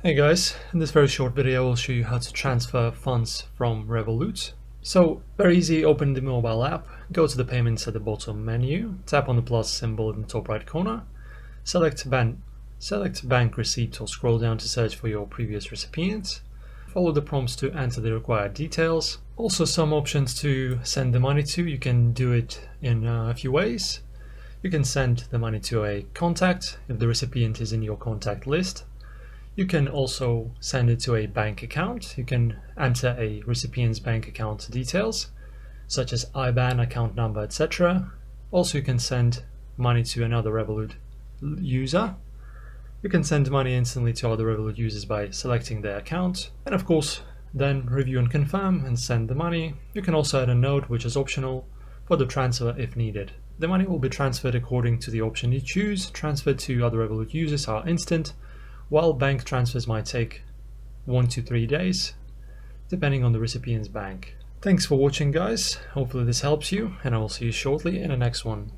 Hey guys, in this very short video I'll show you how to transfer funds from Revolut. So very easy, open the mobile app, go to the payments at the bottom menu, tap on the plus symbol in the top right corner, select bank receipt or scroll down to search for your previous recipient. Follow the prompts to enter the required details. Also some options to send the money to, you can do it in a few ways. You can send the money to a contact if the recipient is in your contact list. You can also send it to a bank account. You can enter a recipient's bank account details, such as IBAN, account number, etc. Also, you can send money to another Revolut user. You can send money instantly to other Revolut users by selecting their account. And of course, then review and confirm and send the money. You can also add a note, which is optional, for the transfer if needed. The money will be transferred according to the option you choose. Transfer to other Revolut users are instant, while bank transfers might take 1 to 3 days, depending on the recipient's bank. Thanks for watching guys, hopefully this helps you, and I will see you shortly in the next one.